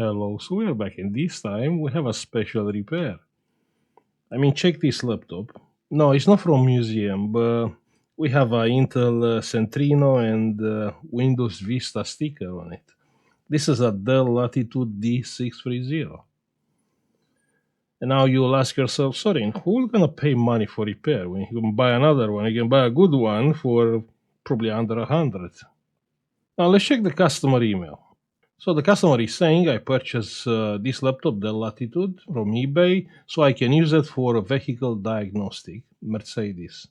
Hello, so we are back, and this time we have a special repair. I mean, check this laptop. No, it's not from museum, but we have a Intel Centrino and Windows Vista sticker on it. This is a Dell Latitude D630. And now you'll ask yourself, sorry, who's gonna pay money for repair when you can buy another one? You can buy a good one for probably under 100. Now let's check the customer email. So the customer is saying I purchased this laptop, Dell Latitude, from eBay, so I can use it for a vehicle diagnostic, Mercedes.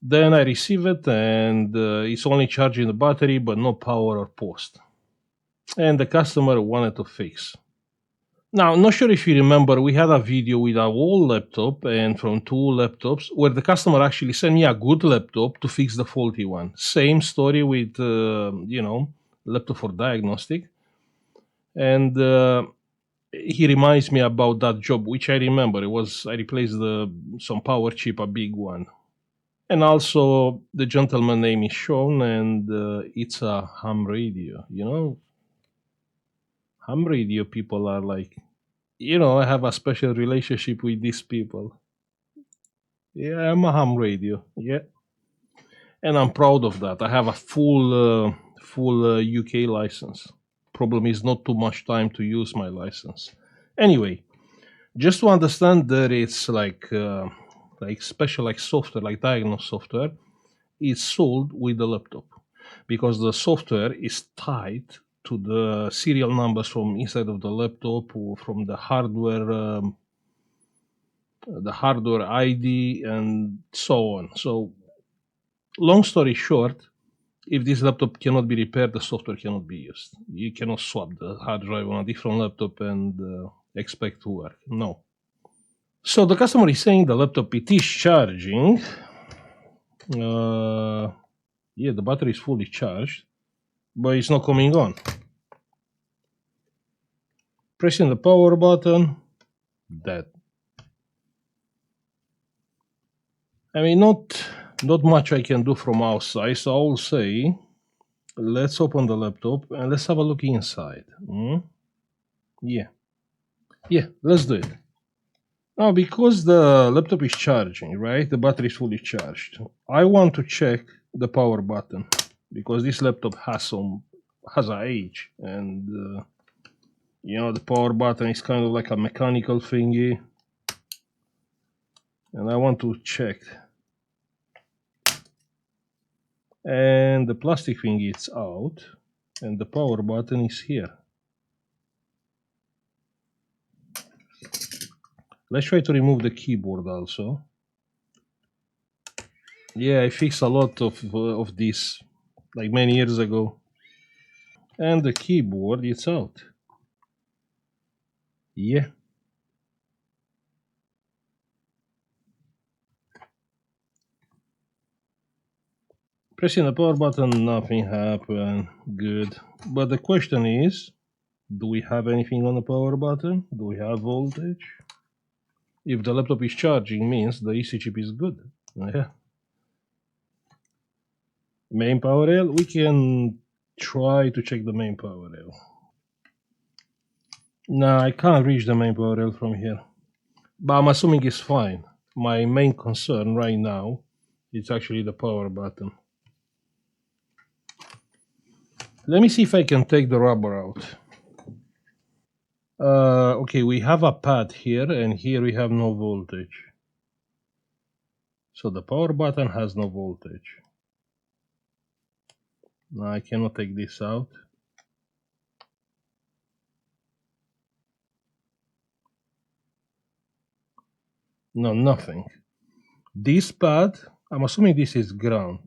Then I receive it, and it's only charging the battery, but no power or post. And the customer wanted to fix. Now, not sure if you remember, we had a video with our old laptop and from two laptops where the customer actually sent me a good laptop to fix the faulty one. Same story with, laptop for diagnostic. And he reminds me about that job, which I remember. I replaced some power chip, a big one. And also, the gentleman name is Sean, and it's a ham radio. Ham radio people are like, I have a special relationship with these people. Yeah, I'm a ham radio. Yeah. And I'm proud of that. I have a full UK license. Problem is not too much time to use my license. Anyway, just to understand that it's like special like software, like diagnose software, is sold with the laptop because the software is tied to the serial numbers from inside of the laptop or from the hardware ID and so on. So, long story short, if this laptop cannot be repaired, the software cannot be used. You cannot swap the hard drive on a different laptop and expect to work. No. So the customer is saying the laptop it is charging. Yeah, the battery is fully charged, but it's not coming on. Pressing the power button, dead. I mean, not much I can do from outside, so I'll say, let's open the laptop and let's have a look inside. Yeah, let's do it. Now, because the laptop is charging, right? The battery is fully charged. I want to check the power button because this laptop has an age, and the power button is kind of like a mechanical thingy, and I want to check. And the plastic thingy is out, and the power button is here. Let's try to remove the keyboard also. Yeah, I fixed a lot of this like many years ago. And the keyboard is out. Yeah. Pressing the power button, nothing happened. Good. But the question is, do we have anything on the power button? Do we have voltage? If the laptop is charging, means the EC chip is good. Yeah. Main power rail, we can try to check the main power rail. No, I can't reach the main power rail from here. But I'm assuming it's fine. My main concern right now is actually the power button. Let me see if I can take the rubber out. Okay, we have a pad here, and here we have no voltage. So the power button has no voltage. Now I cannot take this out. No, nothing. This pad, I'm assuming this is ground.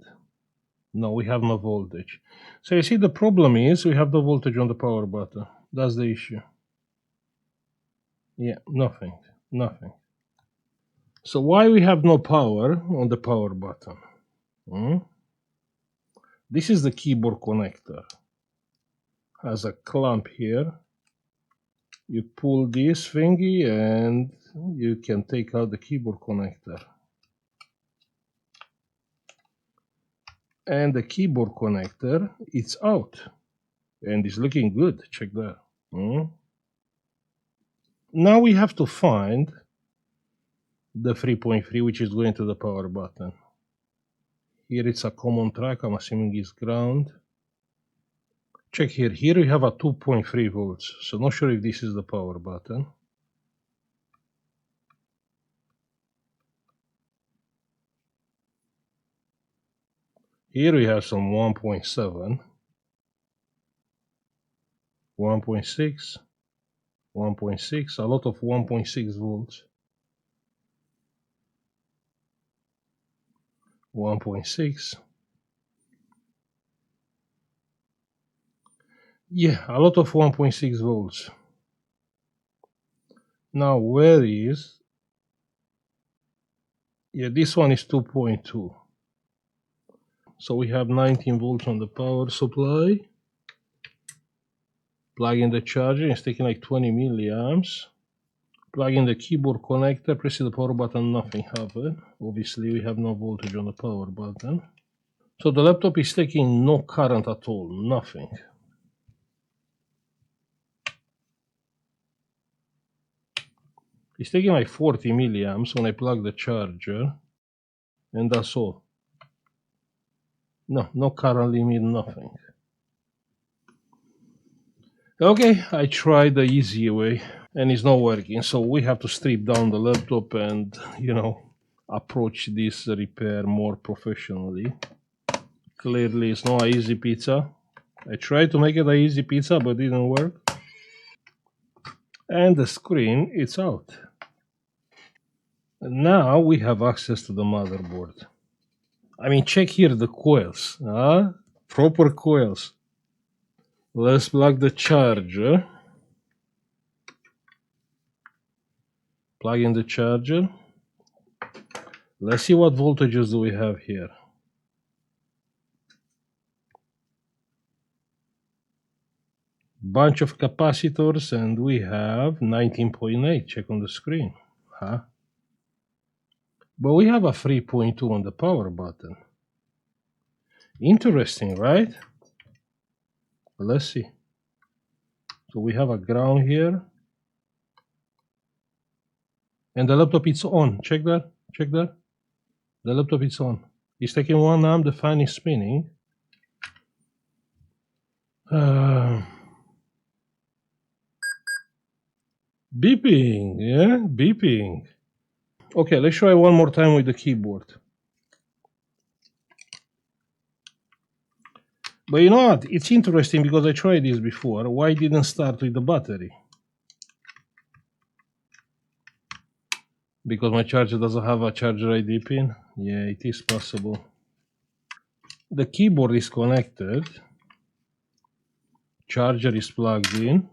No, we have no voltage. So you see, the problem is we have no voltage on the power button. That's the issue. Yeah, nothing. So why we have no power on the power button? This is the keyboard connector. Has a clamp here. You pull this thingy and you can take out the keyboard connector. And the keyboard connector, it's out. And it's looking good. Check that. Hmm? Now we have to find the 3.3, which is going to the power button. Here it's a common track, I'm assuming it's ground. Check here. Here we have a 2.3 volts, so not sure if this is the power button. Here we have some 1.7, 1.6, 1.6, a lot of 1.6 volts. 1.6. Yeah, a lot of 1.6 volts. Now where is... Yeah, this one is 2.2. So we have 19 volts on the power supply. Plug in the charger, it's taking like 20 milliamps. Plug in the keyboard connector, press the power button, nothing happened. Obviously we have no voltage on the power button. So the laptop is taking no current at all, nothing. It's taking like 40 milliamps when I plug the charger, and that's all. No current limit, nothing. Okay, I tried the easy way and it's not working, so we have to strip down the laptop and, approach this repair more professionally. Clearly it's not an easy pizza. I tried to make it an easy pizza, but it didn't work. And the screen, it's out. And now we have access to the motherboard. I mean, check here the coils, proper coils. Let's plug the charger. Plug in the charger. Let's see what voltages do we have here. Bunch of capacitors, and we have 19.8. Check on the screen. But we have a 3.2 on the power button. Interesting, right? Let's see. So we have a ground here. And the laptop is on. Check that. Check that. The laptop is on. It's taking 1 amp. The fan is spinning. Beeping. Yeah, beeping. Okay, let's try one more time with the keyboard. But you know what? It's interesting because I tried this before. Why it didn't start with the battery? Because my charger doesn't have a charger ID pin? Yeah, it is possible. The keyboard is connected. Charger is plugged in.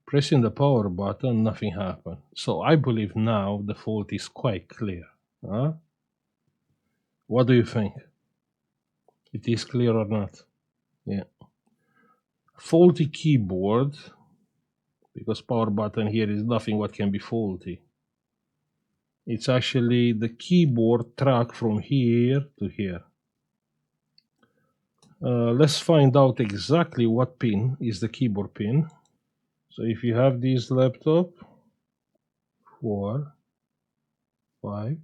Pressing the power button, nothing happened. So I believe now the fault is quite clear. What do you think? It is clear or not? Yeah. Faulty keyboard, because power button here is nothing what can be faulty. It's actually the keyboard track from here to here. Let's find out exactly what pin is the keyboard pin. So if you have this laptop, 4, 5,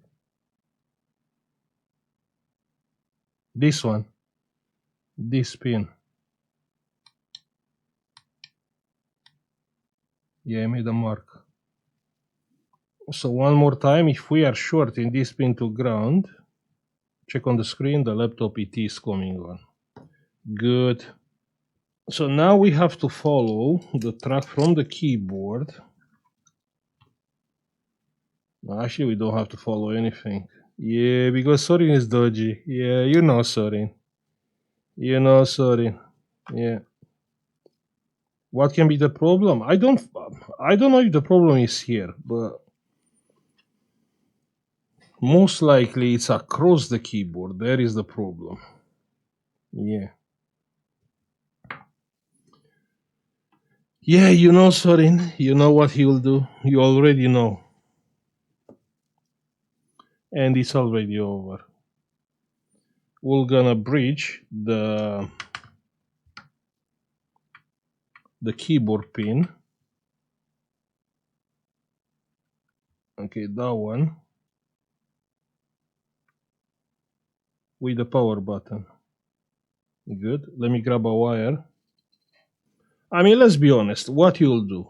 this one, this pin. Yeah, I made a mark. So one more time, if we are short in this pin to ground, check on the screen, the laptop it is coming on. Good. So now we have to follow the track from the keyboard. No, actually, we don't have to follow anything. Yeah, because Sorin is dodgy. Yeah, you know Sorin. You know Sorin. Yeah. What can be the problem? I don't know if the problem is here, but most likely it's across the keyboard. There is the problem. Yeah. Yeah, you know Sorin. You know what he will do. You already know. And it's already over. We're gonna bridge the the keyboard pin. Okay, that one. With the power button. Good. Let me grab a wire. I mean, let's be honest. What you'll do?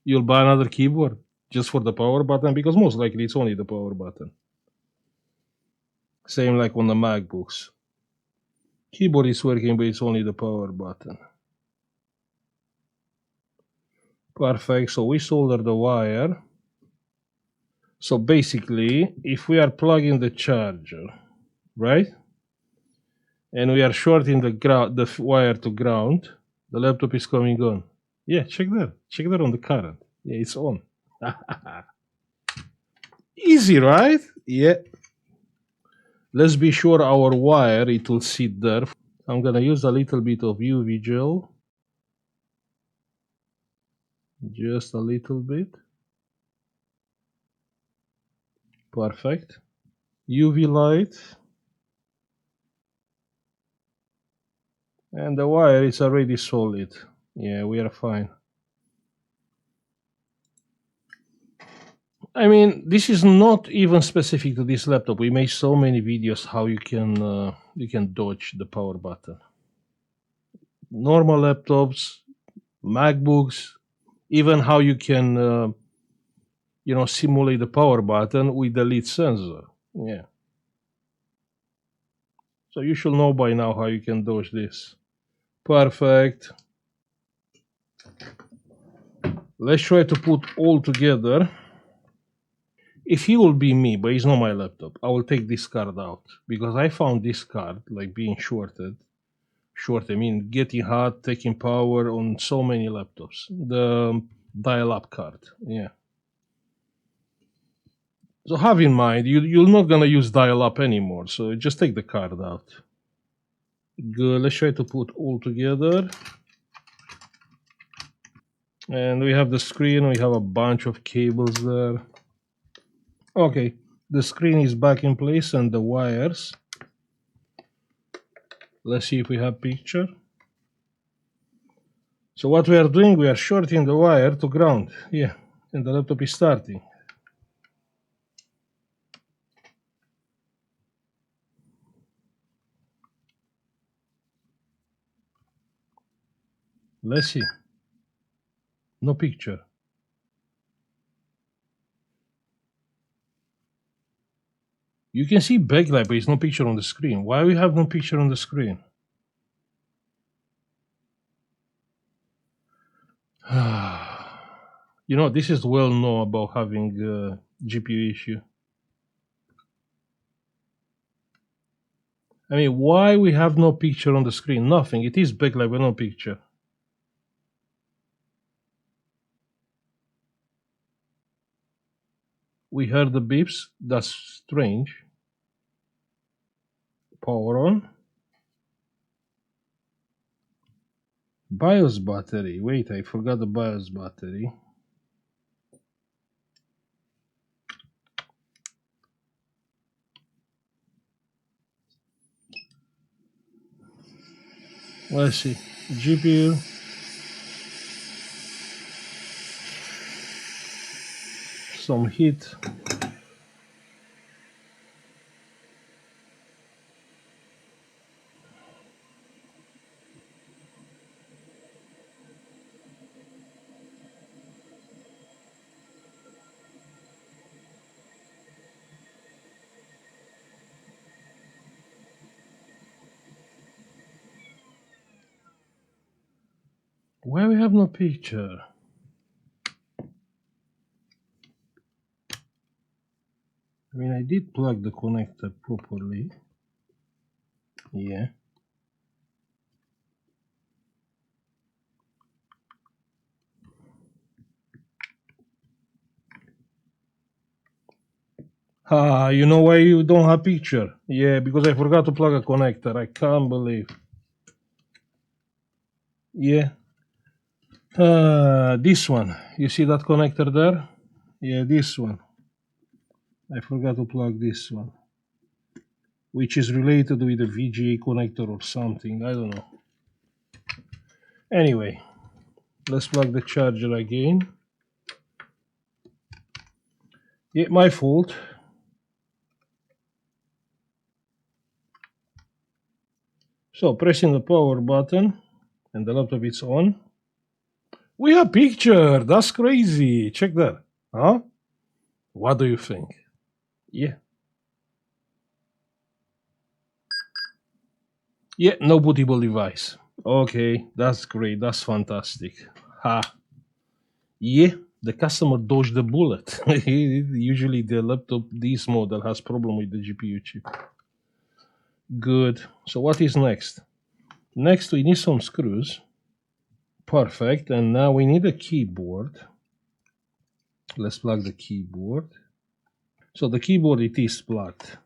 You'll buy another keyboard just for the power button? Because most likely it's only the power button. Same like on the MacBooks. Keyboard is working, but it's only the power button. Perfect. So we solder the wire. So basically, if we are plugging the charger, right? And we are shorting the wire to ground, the laptop is coming on. Yeah, check that. Check that on the current. Yeah, it's on. Easy, right? Yeah. Let's be sure our wire, it will sit there. I'm gonna use a little bit of UV gel. Just a little bit. Perfect. UV light. And the wire is already solid. Yeah, we are fine. I mean, this is not even specific to this laptop. We made so many videos how you can dodge the power button. Normal laptops, MacBooks, even how you can simulate the power button with the lead sensor. Yeah. So you should know by now how you can dodge this. Perfect. Let's try to put all together. If he will be me, but it's not my laptop, I will take this card out because I found this card like being shorted. I mean, getting hot, taking power on so many laptops. The dial-up card, yeah. So have in mind, you're not gonna use dial-up anymore, so just take the card out. Good, let's try to put all together. And we have the screen, we have a bunch of cables there. Okay, the screen is back in place and the wires. Let's see if we have picture. So what we are doing, we are shorting the wire to ground. Yeah, and the laptop is starting. Let's see. No picture. You can see backlight, but it's no picture on the screen. Why we have no picture on the screen? This is well known about having GPU issue. I mean, why we have no picture on the screen? Nothing. It is backlight, but no picture. We heard the beeps. That's strange. Power on. BIOS battery. Wait, I forgot the BIOS battery. Let's see. GPU. Some heat. Why we have no picture? I mean, I did plug the connector properly. Yeah. You know why you don't have picture? Yeah, because I forgot to plug a connector. I can't believe. Yeah. This one. You see that connector there? Yeah, this one. I forgot to plug this one. Which is related with the VGA connector or something. I don't know. Anyway. Let's plug the charger again. Yeah, my fault. So pressing the power button and the laptop is on. We have picture. That's crazy. Check that. Huh? What do you think? Yeah. Yeah, no bootable device. Okay, that's great. That's fantastic. Ha. Yeah, the customer dodged the bullet. Usually the laptop, this model, has problem with the GPU chip. Good. So what is next? Next we need some screws. Perfect. And now we need a keyboard. Let's plug the keyboard. So the keyboard, it is plugged.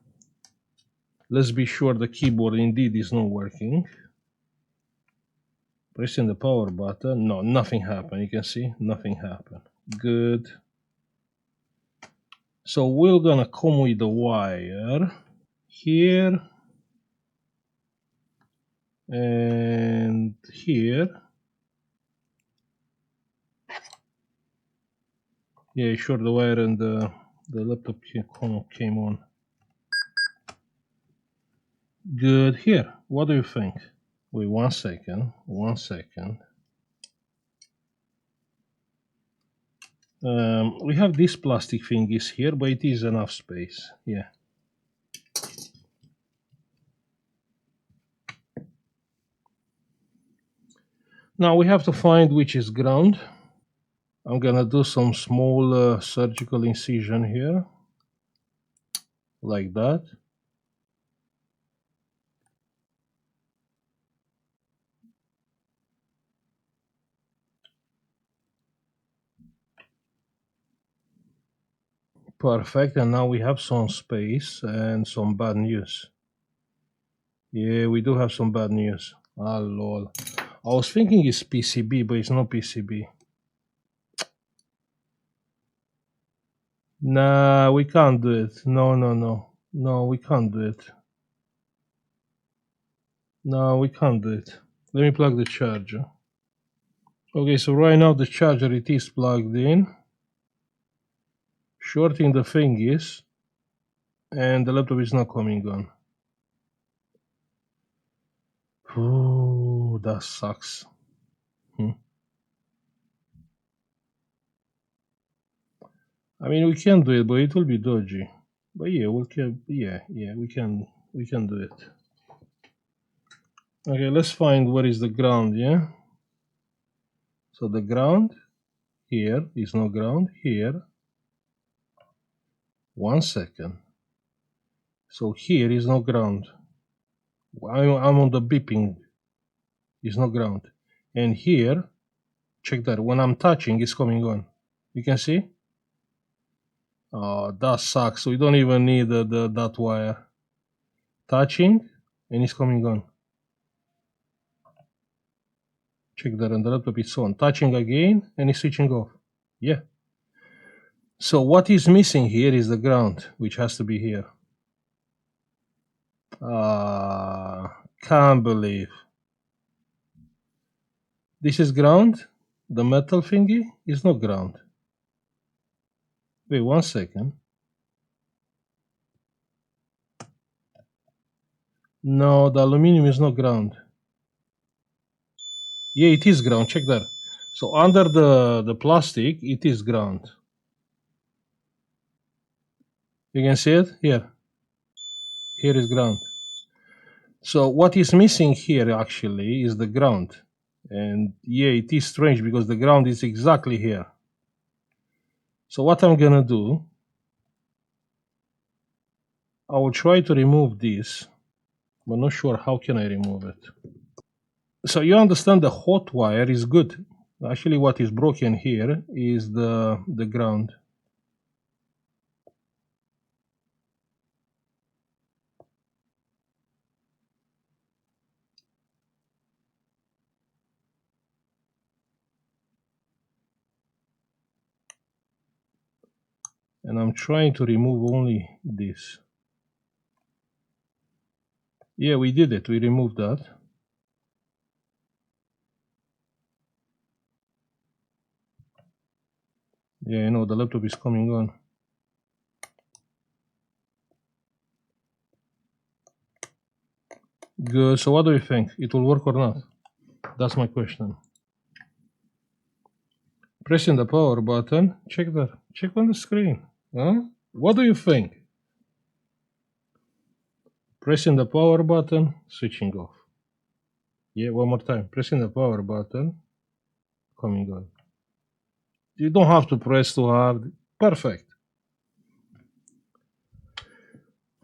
Let's be sure the keyboard indeed is not working. Pressing the power button. No, nothing happened. You can see nothing happened. Good. So we're gonna come with the wire here and here. Yeah, sure, the wire and the laptop came on. Good. Here, what do you think? Wait 1 second. 1 second. We have this plastic thing is here, but it is enough space. Yeah. Now we have to find which is ground. I'm gonna do some small surgical incision here, like that. Perfect, and now we have some space and some bad news. Yeah, we do have some bad news. Ah, lol. I was thinking it's PCB, but it's not PCB. Nah, we can't do it. No, no, no. No, we can't do it. No, we can't do it. Let me plug the charger. Okay, so right now the charger, it is plugged in. Shorting the thingies, and the laptop is not coming on. Ooh, that sucks. I mean, we can do it, but it will be dodgy. But yeah, we can. Yeah, we can do it. Okay, let's find what is the ground. Yeah. So the ground here is no ground here. 1 second. So here is no ground. I'm on the beeping. Is no ground. And here, check that. When I'm touching, it's coming on. You can see? Oh, that sucks. We don't even need that wire. Touching, and it's coming on. Check that, and the laptop is on. Touching again, and it's switching off. Yeah. So what is missing here is the ground, which has to be here. Can't believe. This is ground. The metal thingy is not ground. Wait 1 second. No, the aluminum is not ground. Yeah, it is ground. Check that. So under the plastic, it is ground. You can see it here. Here is ground. So what is missing here actually is the ground. And yeah, it is strange because the ground is exactly here. So what I'm gonna do, I will try to remove this, but not sure how can I remove it. So you understand the hot wire is good. Actually what is broken here is the ground. And I'm trying to remove only this. Yeah, we did it. We removed that. Yeah, I know the laptop is coming on. Good. So what do you think? It will work or not? That's my question. Pressing the power button. Check that. Check on the screen. Huh? What do you think? Pressing the power button, switching off. Yeah, one more time. Pressing the power button, coming on. You don't have to press too hard. Perfect.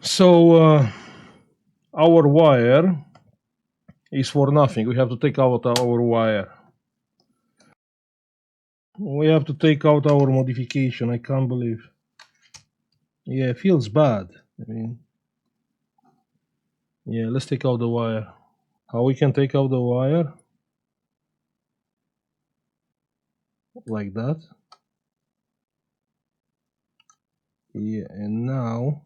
So our wire is for nothing. We have to take out our wire. We have to take out our modification. I can't believe. Yeah, it feels bad. I mean, yeah, let's take out the wire. How we can take out the wire? Like that. Yeah, and now,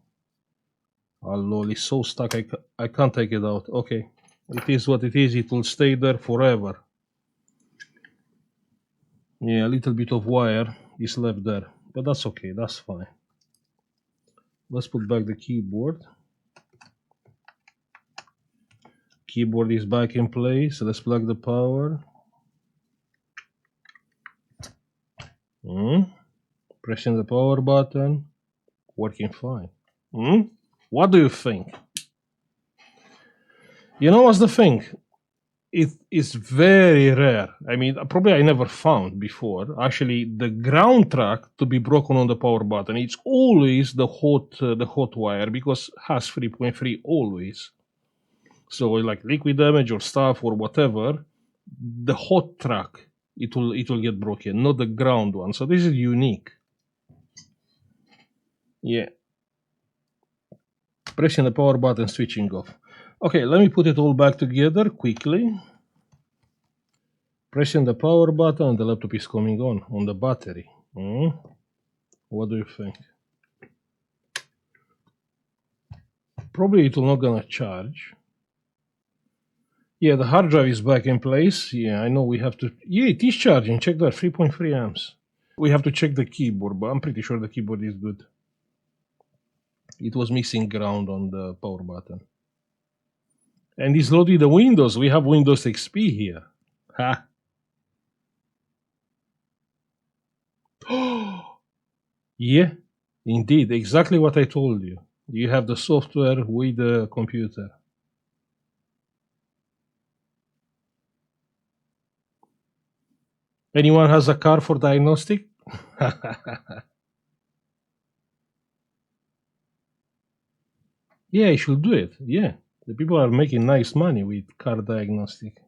oh lol, it's so stuck. I can't take it out. Okay, it is what it is. It will stay there forever. Yeah, a little bit of wire is left there, but that's okay. That's fine. Let's put back the keyboard. Keyboard is back in place. Let's plug the power. Pressing the power button. Working fine. What do you think? You know what's the thing? It is very rare. I mean, probably I never found before actually the ground track to be broken on the power button. It's always the hot wire because it has 3.3 always. So like liquid damage or stuff or whatever, the hot track it will get broken, not the ground one. So this is unique. Yeah. Pressing the power button, switching off. Okay, let me put it all back together quickly. Pressing the power button, the laptop is coming on the battery. What do you think? Probably it will not gonna charge. Yeah, the hard drive is back in place. Yeah, I know we have to. Yeah, it is charging. Check that, 3.3 amps. We have to check the keyboard, but I'm pretty sure the keyboard is good. It was missing ground on the power button. And it's loaded the Windows. We have Windows XP here. Ha! Yeah, indeed, exactly what I told you. You have the software with the computer. Anyone has a car for diagnostic? Yeah, I should do it. Yeah, the people are making nice money with car diagnostic.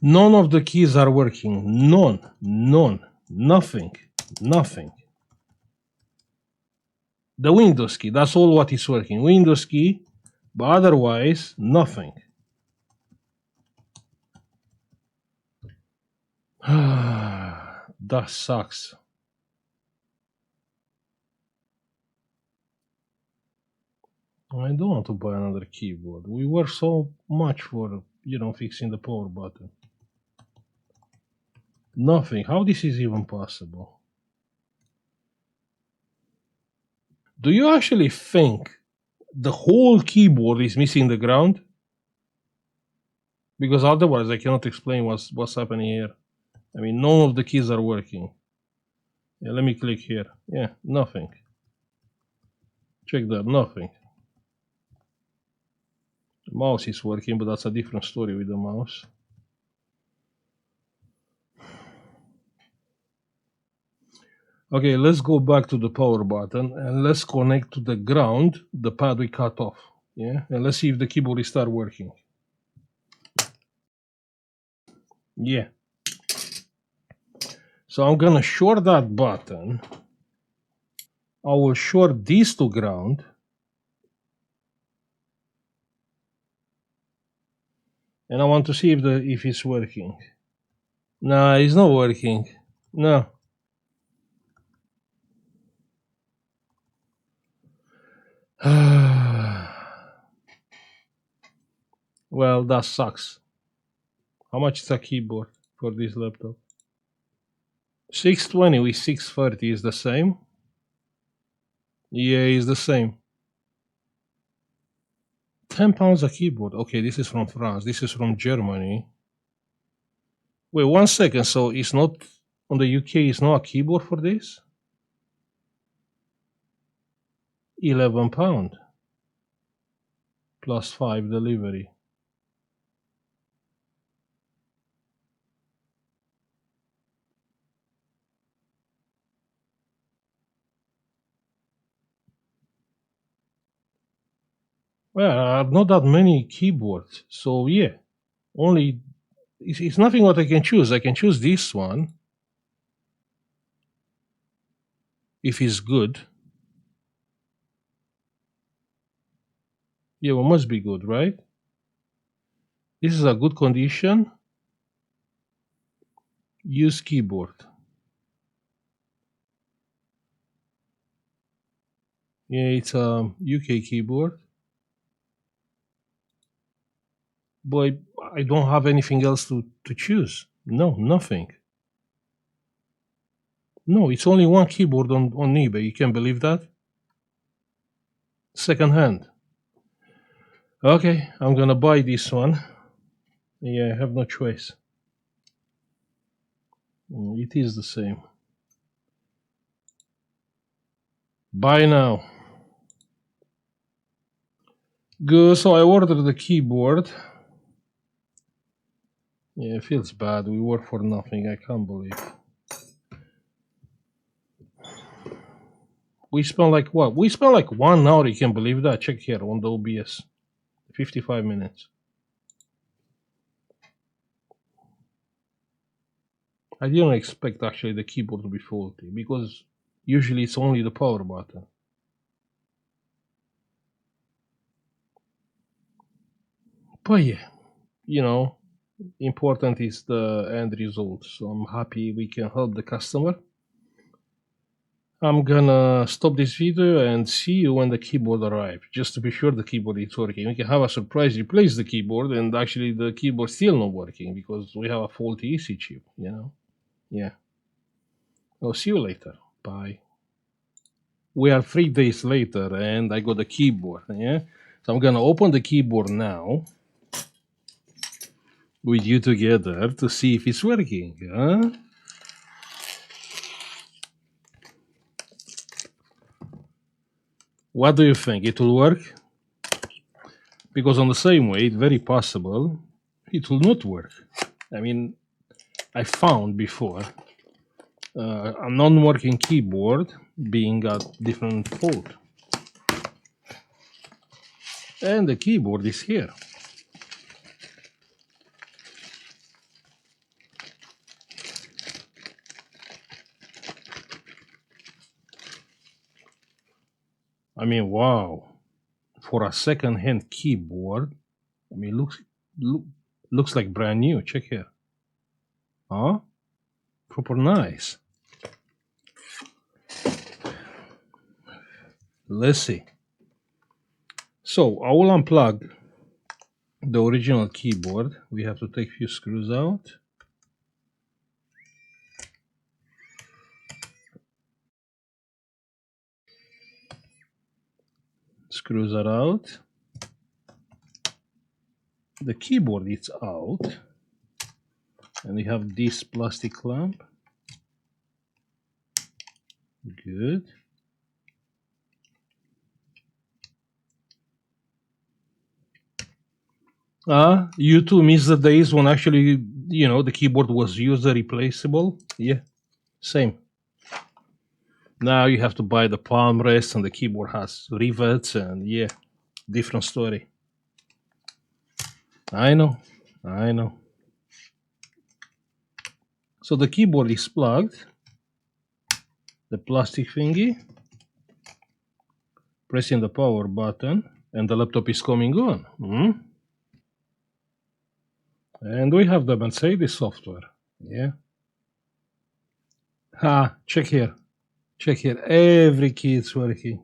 None of the keys are working. None. Nothing. The Windows key, that's all what is working. Windows key, but otherwise, nothing. That sucks. I don't want to buy another keyboard. We work so much for, fixing the power button. Nothing. How this is even possible? Do you actually think the whole keyboard is missing the ground? Because otherwise I cannot explain what's happening here. I mean, none of the keys are working. Yeah, let me click here. Yeah, nothing. Check that, nothing. The mouse is working, but that's a different story with the mouse. Okay, let's go back to the power button and let's connect to the ground the pad we cut off. Yeah, and let's see if the keyboard is start working. Yeah. So I'm gonna short that button. I will short these to ground. And I want to see if it's working. No, it's not working. No. Well, that sucks. How much is a keyboard for this laptop? 620 with 630 is the same. Yeah, it's the same. £10 a keyboard. Okay, this is from France. This is from Germany. Wait 1 second. So it's not on the UK. It's not a keyboard for this. £11 plus 5 delivery. Well, not that many keyboards. So yeah, only it's nothing what I can choose. I can choose this one if it's good. Yeah, well, must be good, right? This is a good condition. Use keyboard. Yeah, it's a UK keyboard. But I don't have anything else to choose. No, nothing. No, it's only one keyboard on eBay. You can believe that? Second hand. Okay, I'm gonna buy this one. Yeah, I have no choice. It is the same. Buy now. Good, so I ordered the keyboard. Yeah, it feels bad. We work for nothing. I can't believe. We spent like what? We spent like 1 hour. You can believe that? Check here on the OBS. 55 minutes. I didn't expect actually the keyboard to be faulty because usually it's only the power button. But yeah, you know, important is the end result. So I'm happy we can help the customer. I'm gonna stop this video and see you when the keyboard arrives, just to be sure the keyboard is working. We can have a surprise replace the keyboard and actually the keyboard still not working because we have a faulty EC chip, you know? Yeah. I'll see you later. Bye. We are 3 days later and I got the keyboard, yeah? So I'm gonna open the keyboard now with you together to see if it's working, huh? What do you think? It will work? Because on the same way, it's very possible it will not work. I mean, I found before a non-working keyboard being a different fault. And the keyboard is here. I mean, wow. For a second-hand keyboard, I mean, looks like brand new. Check here. Huh? Proper nice. Let's see. So I will unplug the original keyboard. We have to take a few screws out. Screws are out. The keyboard is out. And we have this plastic clamp. Good. You too miss the days when actually, you know, the keyboard was user replaceable? Yeah, same. Now you have to buy the palm rest and the keyboard has rivets and yeah, different story. I know. So the keyboard is plugged. The plastic thingy. Pressing the power button and the laptop is coming on. And we have the Mercedes software. Yeah. Check here. Check here. Every key is working.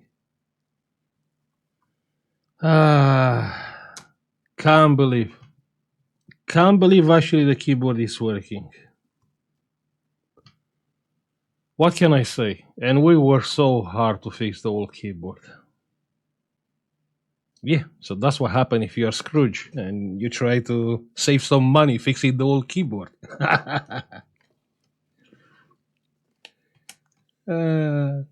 Can't believe. Can't believe actually the keyboard is working. What can I say? And we worked so hard to fix the old keyboard. Yeah, so that's what happened if you're Scrooge and you try to save some money fixing the old keyboard. uh,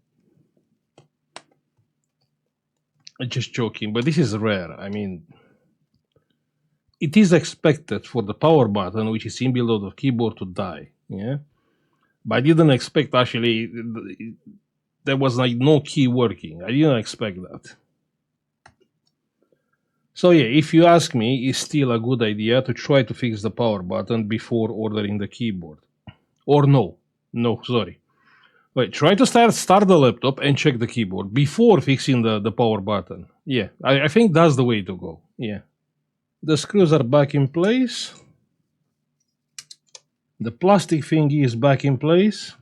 just joking, but this is rare. I mean, it is expected for the power button, which is inbuilt of the keyboard, to die. Yeah, but I didn't expect actually there was like no key working. I didn't expect that. So yeah, if you ask me, it's still a good idea to try to fix the power button before ordering the keyboard. Or no, sorry. Wait, try to start the laptop and check the keyboard before fixing the power button. Yeah, I think that's the way to go. Yeah. The screws are back in place. The plastic thingy is back in place.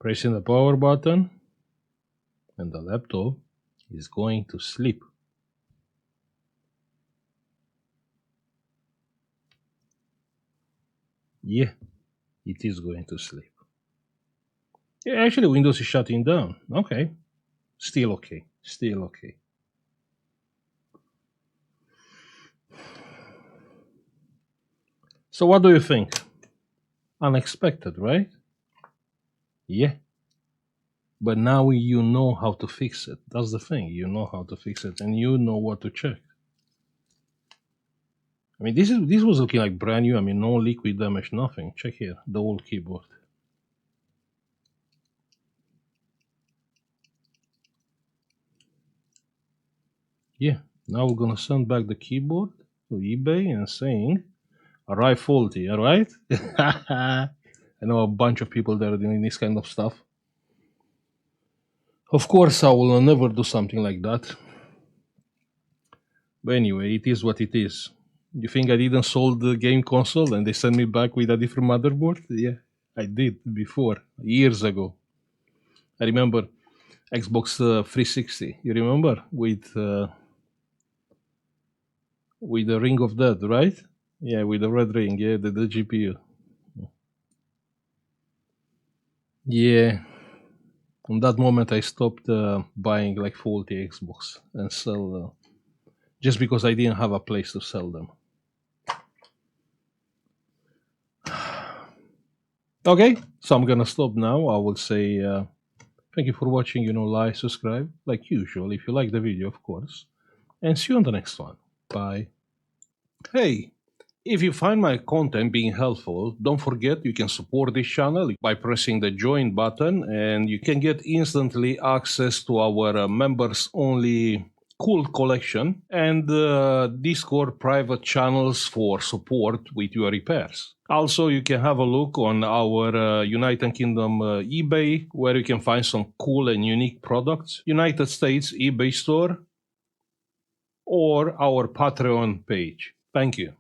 Pressing the power button. And the laptop is going to sleep. Yeah, it is going to sleep. Yeah, actually Windows is shutting down. Okay. Still okay. Still okay. So what do you think? Unexpected, right? Yeah. But now you know how to fix it. That's the thing. You know how to fix it and you know what to check. I mean, this was looking like brand new. I mean, no liquid damage, nothing. Check here, the old keyboard. Yeah, now we're gonna send back the keyboard to eBay and saying, arrive faulty, all right? I know a bunch of people that are doing this kind of stuff. Of course, I will never do something like that. But anyway, it is what it is. You think I didn't sold the game console and they sent me back with a different motherboard? Yeah, I did before, years ago. I remember Xbox 360. You remember with the Ring of Death, right? Yeah, with the red ring. Yeah, the GPU. Yeah. On that moment, I stopped buying like faulty Xbox and sell just because I didn't have a place to sell them. Okay, so I'm gonna stop now. I will say thank you for watching. Like, subscribe, like usual, if you like the video, of course. And see you on the next one. Bye. Hey, if you find my content being helpful, don't forget you can support this channel by pressing the join button, and you can get instantly access to our members-only cool collection and Discord private channels for support with your repairs. Also, you can have a look on our United Kingdom eBay, where you can find some cool and unique products, United States eBay store, or our Patreon page. Thank you.